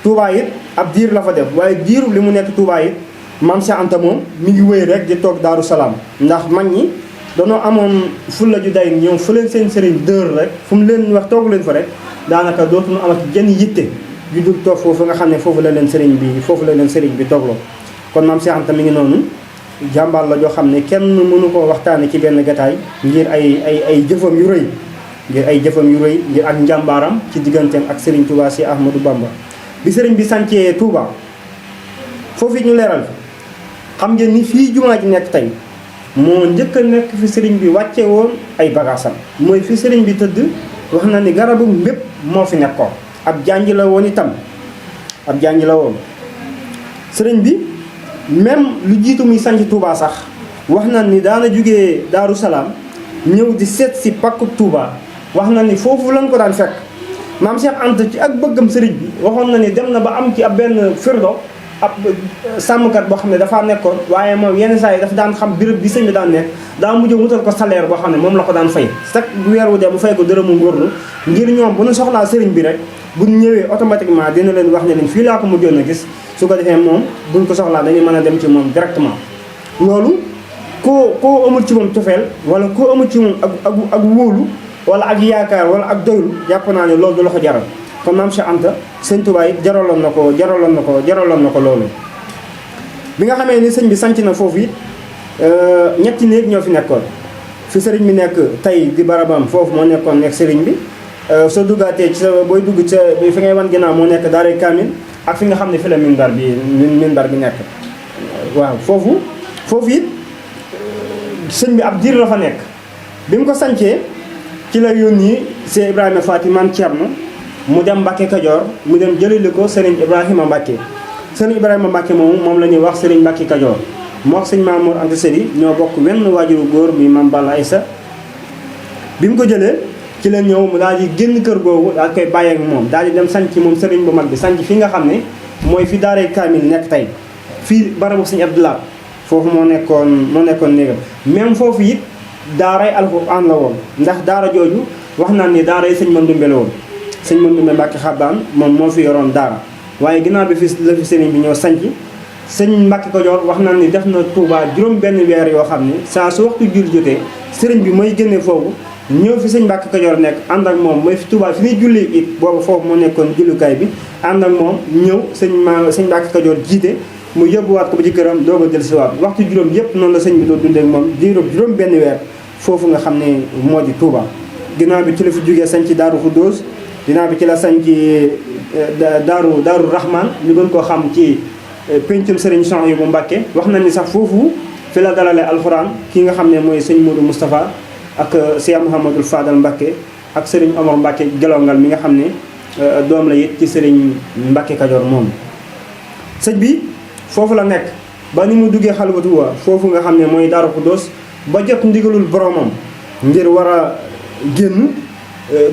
Touba it ab diir la fa def waaye diiru li mu nekk Touba it maam Cheikh Anta moom mi ngi wéy rek di toog Daaru Salaam ndax mag ñi danoo amoon fulla ju day ñoom fu leen seen sëriñ dër rek fu mu leen wax toogu leen fa rek daanaka dootuñu amati jenn yitte ju dul toog foofu nga xam ne foofu la leen sëriñ bi toogloo. kon maam Cheikh Anta mi ngi noonu jàmbaar la joo xam ne kenn mënu koo waxtaane ci benn gataay ngir ay jëfam yu rëy ngir ak njàmbaaram ci digganteem ak Serigne Touba si Ahmadou Bamba. bi sëriñ bi sancee Touba foofu ñu leeral xam ngeen ni fii jumaa ji nekk tey moo njëkk a nekk fi sëriñ bi wàcce woon ay bagaasam mooy fi sëriñ bi tëdd wax na ni garabu mbépp moo fi nekkoon ab janj la woon itam sëriñ bi même lu jiitu muy sanc Touba sax wax na ni daana jógee Daaru Salaam ñëw di seet si pàkkub Touba wax na ni foofu lañ ko daan fekk maam Cheikh Anta ci ak bëggam sëriñ bi waxoon na ni dem na ba am ci ab benn firdo ab sàmmkat boo xam ne dafaa nekkoon waaye moom yenn saa yi dafa daan xam béréb bi sëñ bi daan nekk daa mujj wutal ko salaire boo xam ne moom la ko daan fay chaque weer wu dee bu fay ko dërëmu ngóorlu ngir ñoom bu ñu soxlaa sëriñ bi rek bu ñu ñëwee automatiquement dina leen wax ne leen fii laa ko mujjoon a gis su ko defee moom buñ ko soxlaa dañuy mën a dem ci moom directement. loolu koo amul ci moom cofeel wala koo amul ci moom ak wóolu wala ak yaakaar wala ak doylu jàpp naa ne loolu du la ko jaral kon maam Cheikh Anta sëñ Touba it jaraloon na ko loolu. bi nga xamee ni sëñ bi sanc na foofu it ñetti néeg ñoo fi nekkoon fi sëriñ bi nekk tey di barabam foofu moo nekkoon nekk sëriñ bi soo duggaatee ci sa booy dugg ca fi ngay wan ginnaaw moo nekk daaray kaamil ak fi nga xam ne fi la minbar bi nekk waaw foofu it sëñ bi ab diir la fa nekk bi mu ko sancee ci la yónni Cheikh Ibrahima Faty Mame Thierno mu dem Mbacke Kajoor mu dem jëlali ko Serigne Ibrahima Mbacke Serigne Ibrahima Mbacke moom la ñuy wax Serigne Mbacke Kajoor moo wax sëñ Mamour Anta Sali ñoo bokk wenn waajuru góor mi Mame Balla Aïssa bi mu ko jëlee ci la ñëw mu daal di génn kër googu daal koy bàyyee ak moom daal di dem sanc moom Serigne bu mag bi sanc fi nga xam ne mooy fi daaray kaamil nekk tey fii barabu sëñ Abdoulaye foofu moo nekkoon néegam même foofu it daaray alxuraan la woon ndax daara jooju wax naa ni daaray sëñ Mandoumbe la woon sëñ Mandoumbe Mbacke Xabaan moom moo fi yoroon daara waaye ginnaaw bi la fi sëriñ bi ñëw sanc sëñ Mbacke Kajoor wax naa ni def na Touba juróom benn weer yoo xam ne saa su waxtu jul jotee sëriñ bi mooy génne foofu ñëw fi sëñ Mbacke Kajoor nekk ànd ak moom mooy fi Touba fi ñuy julli it boobu foofu moo nekkoon jullukaay bi ànd ak moom ñëw sëñ Mbacke Kajoor jiite mu yóbbuwaat ko ba ci këram doog a jël si waat waxtu juróom yëpp noonu la sëñ bi doon dundee ak moom diiru juróom benn weer foofu nga xam ne moo di Touba. ginnaaw bi ci la fi jógee sañ ci Daaru Xuddoos ginnaaw bi ci la sañ ci Daaru Rahman ñu gën koo xam ci pencum Serigne Souhaïbou Mbacke wax na ni sax foofu fi la dalalee alxuraan ki nga xam ne mooy sëñ Modou Moustapha ak Cheikh Mouhamadul Fadal Mbacke ak Serigne Omar Mbacke Gelongal mi nga xam ne doom la it ci Serigne Mbacke Kajoor moom. sëñ bi foofu la nekk ba ni mu duggee xalwatu wa foofu nga xam ne mooy Daaru Xuddoos ba jot ndigalul boromam ngir war a génn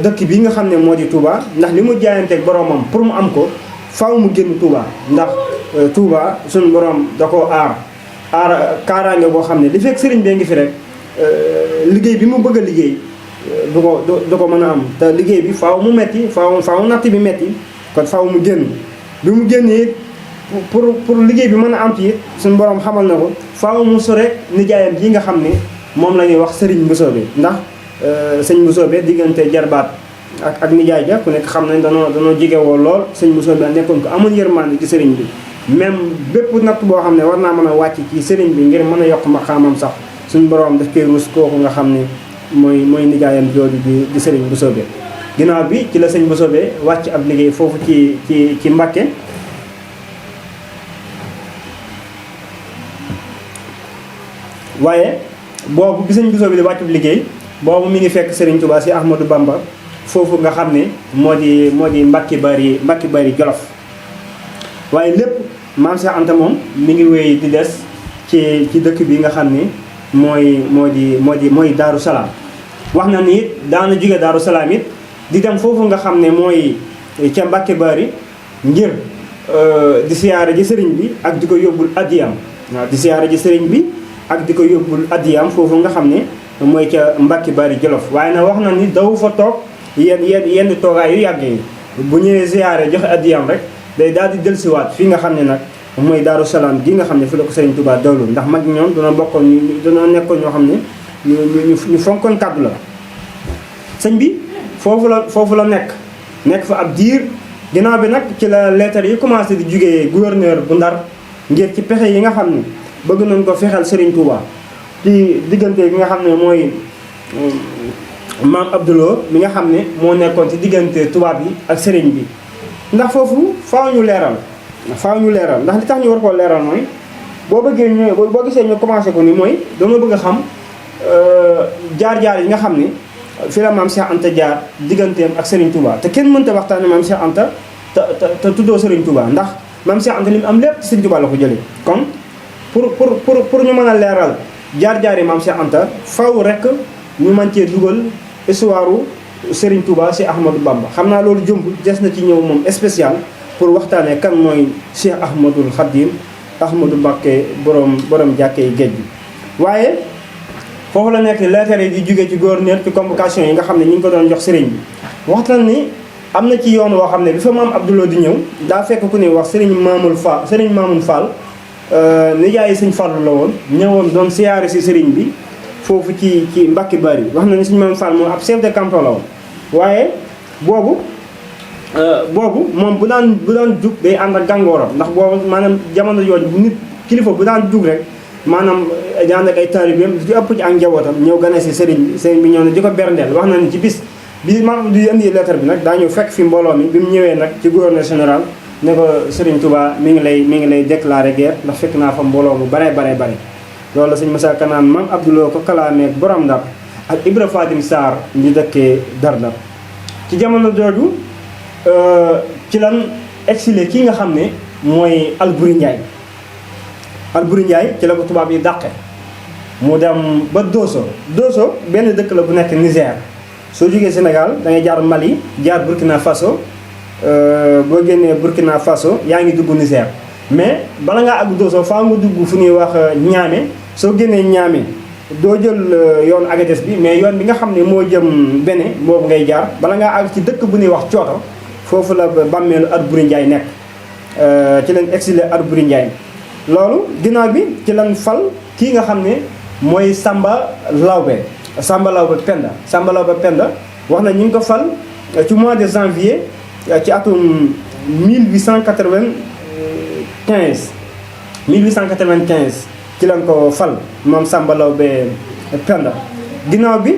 dëkk bi nga xam ne moo di Touba ndax li mu jaayanteeg boromam pour mu am ko faaw mu génn Touba ndax Touba suñu borom da koo aar kaaraange boo xam ne li fekk sëriñ bee ngi fi rek liggéey bi mu bëgg a liggéey du ko mën a am te liggéey bi faaw mu metti faaw natt bi metti kon faaw mu génn bi mu génnee pour liggéey bi mën a am ci suñu borom xamal na ko faaw mu sore nijaayam ji nga xam ne moom la ñuy wax sëriñ Mbusoobe ndax sëñ Mbusoobe diggante jarbaat ak nijaay ja ku nekk xam nañ danoo jigewoo lool sëñ Mbusoobe nekkoon ko amoon yërmande ci sëriñ bi même bépp natt boo xam ne war naa mën a wàcc ci sëriñ bi ngir mën a yokk maqaamam sax suñu borom daf koy ruus kooku nga xam ne mooy nijaayam jooju di sëriñ Mbusoobe ginnaaw bi ci la sëñ Mbusoobe wàcc ab liggéey foofu ci Mbàkke waaye boobu bi sëñ Mbusoobe di wàccub liggéey boobu mi ngi fekk Serigne Touba si Ahmadou Bamba foofu nga xam ne moo di Mbacke Bari Jolof waaye lépp maam Cheikh Anta moom mi ngi wéy di des ci dëkk bi nga xam ne mooy Daaru Salaam wax na ni it daana jóge Daaru Salaam it di dem foofu nga xam ne mooy ca Mbacke Bari ngir di siyaare ji sëriñ bi ak di ko yóbbul addiyam waaw di siyaare ji sëriñ bi ak di ko yóbbul addiyaam foofu nga xam ne mooy ca Mbàkke Bari Jolof. waaye nag wax na ni daw fa toog yenn toogaay yu yàgg yi bu ñëwee ziyaare joxe addiyaam rek day daal di dellusiwaat fii nga xam ne nag mooy Daaru Salaam gi nga xam ne fi la ko Sëriñ Tuubaa dawlu ndax mag ñoom dana bokkoon dana nekkoon ñoo xam ne ñu fonkoon kàddu la. sëñ bi foofu la nekk fa ab diir ginnaaw bi nag ci la lettre yi commencé di jugee gouverneur bu Ndar ngir ci pexe yi nga xam ne bëgg nañ ko fexeel Sëriñ Tuubaa ci diggante bi nga xam ne mooy maam Abdouloo mi nga xam ne moo nekkoon ci diggante tubaab yi ak sëriñ bi. ndax foofu faaw ñu leeral ndax li tax ñu war koo leeral mooy boo bëggee ñu boo gisee ñu commencé ko ni mooy dama bëgg a xam jaar-jaar yi nga xam ne fi la maam Cheikh Anta jaar digganteem ak Serigne Touba te kenn mënta waxtaane maam Cheikh Anta te tuddoo Serigne Touba ndax maam Cheikh Anta li mu am lépp ci Serigne Touba la ko jëlee. kon pour ñu mën a leeral jaar-jaar yi maam Cheikh Anta faw rek ñu mën cee dugal histoire Serigne Touba si Ahmadou Bamba xam naa loolu jëmb des na ci ñëw moom spécial pour waxtaanee kan mooy Cheikh Ahmadoul Khadim Ahmadou Mbacké borom jàkkee géej gi. waaye foofu la nekk lettre yi di jóge ci gouverneur ci convocation yi nga xam ne ñu ngi ko doon jox Serigne bi. waxtaan ni am na ci yoon woo xam ne bi fa maam Abdouloo di ñëw daa fekk ku ne wax Serigne Mamoun Fall nijaay Sëñ Fallu la woon ñëwoon doon siyaare si Serigne bi. foofu ci Mbàkke Bari wax na ni Sëñ Maam Fall moom ab chef de canton la woon waaye boobu moom bu daan jug day ànd ak gàngooram ndax boobu maanaam jamono yooyu bu nit kilifa bu daan jug rek maanaam day ànd ak ay taalibeem di ëpp ci ak njabootam ñëw gane si sëriñ bi ñëw ne di ko berndeel wax na ni ci bis bi maam di indi lettre bi nag daa ñëw fekk fi mbooloo mi bi mu ñëwee nag ci gouverneur général ne ko Sëriñ Touba mi ngi lay déclarer guerre ndax fekk naa fa mbooloo mu bare loolu la sëñ Moussa Kanaan maam Abdouloo ko kalaameeg borom Ndar ak Ibra Fatim Sarr ñu dëkkee Dardar ci jamono jooju ci lan exilé kii nga xam ne mooy Alburi Njaay ci la ko tubaab yi dàqe mu dem ba Dosso benn dëkk la bu nekk Niger soo jógee Sénégal da ngay jaar Mali jaar Burkina Faso boo génnee Burkina Faso yaa ngi dugg Niger mais bala ngaa àgg Dosso faa nga dugg fu ñuy wax Niamey soo génnee Niamey doo jël yoon Agadez bi mais yoon bi nga xam ne moo jëm Bénin boobu ngay jaar bala ngaa àgg ci dëkk bu ñuy wax Cooto foofu la bàmmeelu Alburi Njaay nekk ci lañ exilé Alburi Njaay loolu ginnaaw bi ci lañ fal kii nga xam ne mooy Samba Lawbe Penda wax na ñu ngi ko fal ci mois de janvier ci atum 1895 ci lañ ko fal moom Samba Lawbe Penda ginnaaw bi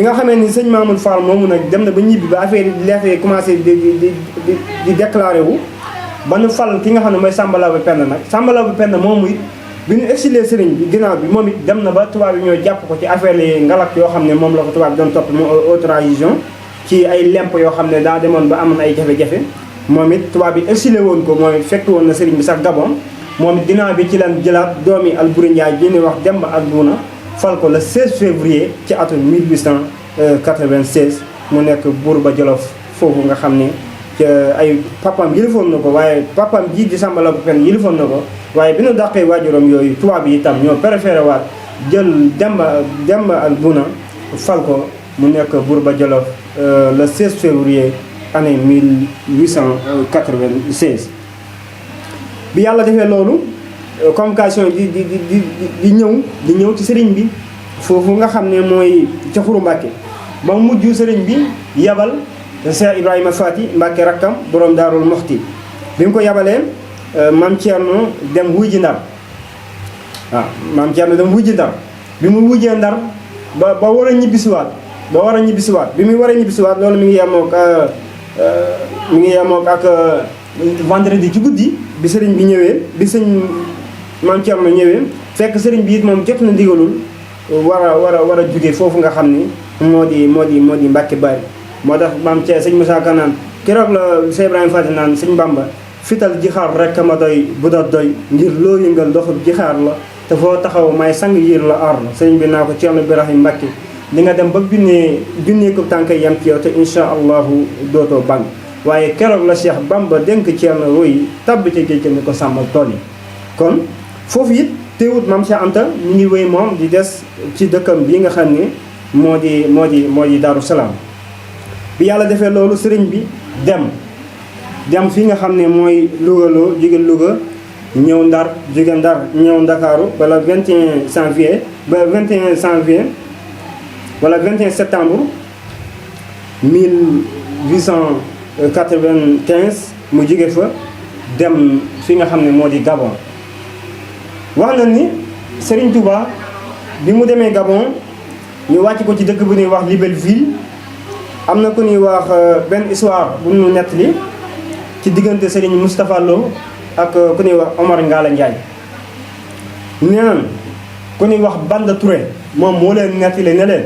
nga xamee ni sëñ Mamoun Fall moomu nag dem na ba ñibbi ba affaire yi lettre commencé di déclaré wu ba nu fal ki nga xam ne mooy Samba Lawbe Penda nag Samba Lawbe Penda moomu it bi ñu exilé sëriñ bi ginnaaw bi moom it dem na ba tubaab yi ñoo jàpp ko ci affaire yi ngalak yoo xam ne moom la ko tubaab doon topp mu autorisation ci ay lemp yoo xam ne daa demoon ba amoon ay jafe-jafe moom it tubaab yi exilé woon ko moom it fekk woon na sëriñ bi sax Gabon moom it ginnaaw bi ci lan jëlaat doomi Alburi Njaay ji ni wax Demba ak Buuna fal ko le 16 février ci atum 1896 mu nekk buur ba Jolof foofu nga xam ne ay papam yilifoon na ko waaye papam ji di Samba Lawbe Penda yilifoon na ko waaye bi nu dàqee waajuram yooyu tubaab yi itam ñoo préféré waat jël Demba ak Buuna fal ko mu nekk buur ba Jolof le 16 février année 1896 bi yàlla defee loolu convocation di ñëw ci sëriñ bi foofu nga xam ne mooy ca Xuru Mbàkke ba mujj sëriñ bi yabal Cheikh Ibrahima Fati Mbàkke rakkam borom Daarul Moxti bi mu ko yabalee maam Thierno dem wuy ji Ndar waaw maam Thierno dem wuy ji Ndar bi mu wujjee Ndar ba war a ñibbisiwaat bi muy war a ñibbisiwaat loolu mi ngi yemook ak vendredi ci guddi bi sëriñ bi ñëwee bi sëñ maam Thierno ñëwee fekk sëriñ bi it moom jot na ndigalul war a jóge foofu nga xam ni moo di Mbàkke Bari moo tax maam Thierno sëñ Moussa Ka naan keroog la Cheikh Ibrahima Fati naan sëñ Bamba fital jixaar rek ma doy bu da doy ngir loo yëngal doxul jixaar la te foo taxaw may sang yiir la aar la sëriñ bi naa ko Thierno Birahim Mbàkke di nga dem ba junnee ko tànk yam ci yow te insha allahu dootoo bang waaye keroog la Cheikh Bamba dénk Thierno roy tabb ca géej ni ko sàmmal tool yi kon foofu it teewut Maam Cheikh Anta ñu ngi wéy moom di des ci dëkkam bi nga xam ne moo di Daaru Salaam. bi yàlla defee loolu sëriñ bi dem fi nga xam ne mooy Louga jóge Louga ñëw Ndar jóge Ndar ñëw Ndakaaru wala 21 janvier wala 21 septembre 1895 mu jóge fa dem fi nga xam ne moo di Gabon. wax na ni Serigne Touba bi mu demee Gabon ñu wàcc ko ci dëkk bu ñuy wax Libreville. am na ku ñuy wax benn histoire bu ñu nettali ci diggante Serigne Moustapha Lo ak ku ñuy wax Omar Ngalla Ndiaye. nee nañ ku ñuy wax Banda Touré moom moo leen nettali ne leen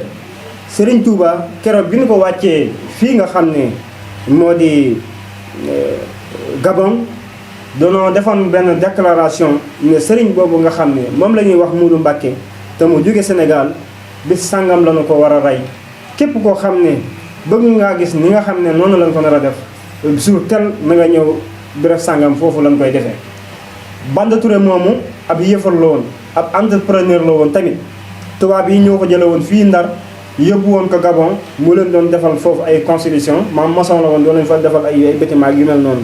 Serigne Touba keroog bi ñu ko wàccee fii nga xam ne moo di Gabon doonoo defoon benn déclaration ne Serigne boobu nga xam ne moom la ñuy wax Modou Mbacké te mu jóge Sénégal bis sàngam la ñu ko war a rey képp koo xam ne bëgg ngaa gis ni nga xam ne noonu lañ ko nar a def jour tel na nga ñëw béréb sàngam foofu lañ koy defee. Banda Touré moomu ab yëfar la woon ab entrepreneur la woon tamit tubaab yi ñoo ko jële woon fii Ndar yóbbu woon ko Gabon mu leen doon defal foofu ay construction maam maçon la woon doon leen fa defal ay bâtiment yu mel noonu.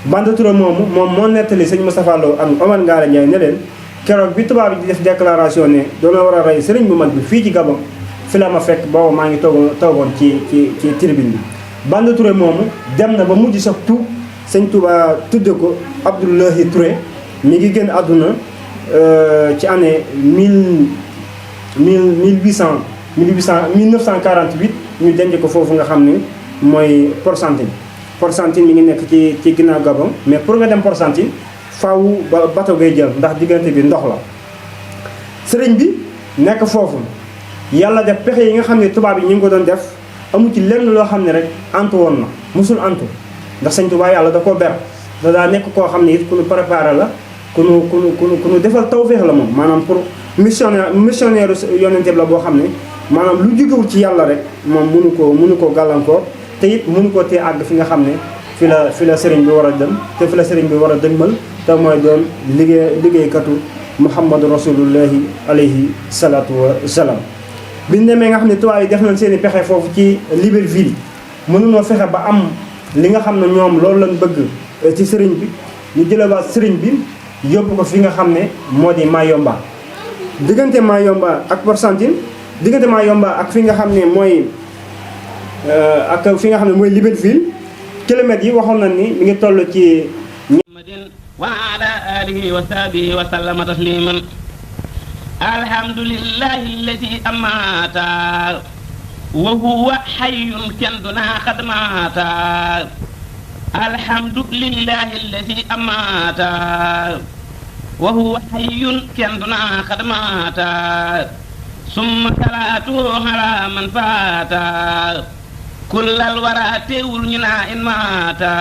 Banda Touré moomu moom moo nettali sëñ Moustapha Lo ak Omar Ngalla Ndiaye ne leen keroog bi tubaab yi di def déclaration ne doona war a rey sëriñ bu mag bi fii ci Gabon fi la ma fekk booba maa ngi toogoon ci tribune bi. Banda Touré moomu dem na ba mujj sax tuub sëñ Touba tudde ko Abdoulahi Touré mi ngi génn àdduna ci année 1948 ñu denc ko foofu nga xam ne mooy Port-Santine. Port-Santine mi ngi nekk ci ginnaaw Gabon mais pour nga dem Port-Santine faaw ba bateau ngay jël ndax diggante bi ndox la. sëriñ bi nekk foofu yàlla def pexe yi nga xam ne tubaab yi ñu ngi ko doon def amu ci lenn loo xam ne rek antu woon na musul antu ndax sëñ Tuubaa yàlla da koo ber da daa nekk koo xam ne it ku nu préparé la ku nu defal tawféex la moom maanaam pour missionnaire yonente la boo xam ne maanaam lu jógewul ci yàlla rek moom mënu koo gàllankoor te it mënu koo tee àgg fi nga xam ne fi la sëriñ bi war a dem te fi la sëriñ bi war a dëgmal te mooy doon liggéeykatu Muhammadu Rasulullahi alayhi salaatu wa salaam. bi ñu demee nga xam ne tubaab yi def nañ seen i pexe foofu ci Libreville mënunoo fexe ba am li nga xam ne ñoom loolu lañ bëgg ci sëriñ bi ñu jëlewaat sëriñ bi yóbbu ko fi nga xam ne moo di Mayomba. diggante Mayomba ak Port-Santine diggante Mayomba ak fi nga xam ne mooy Libreville kilomètres yi waxoon nañ ni mi ngi toll ci. wa ala alihi wa sahbihi wa sallama tasliman. alhamdulillahi alladi amata wa huwa hayyun kenduna khadmata. alhamdulillahi alladi amata wa huwa hayyun kenduna khadmata. summa salatu ala man fata kullal wara teewul ñu naa in maata.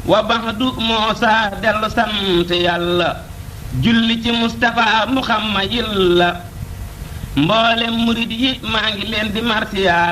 wa baxdu moosa dellu sant yàlla julli ci Mustafa Muhammad yilla mboolem murid yi maa ngi leen di martiyaal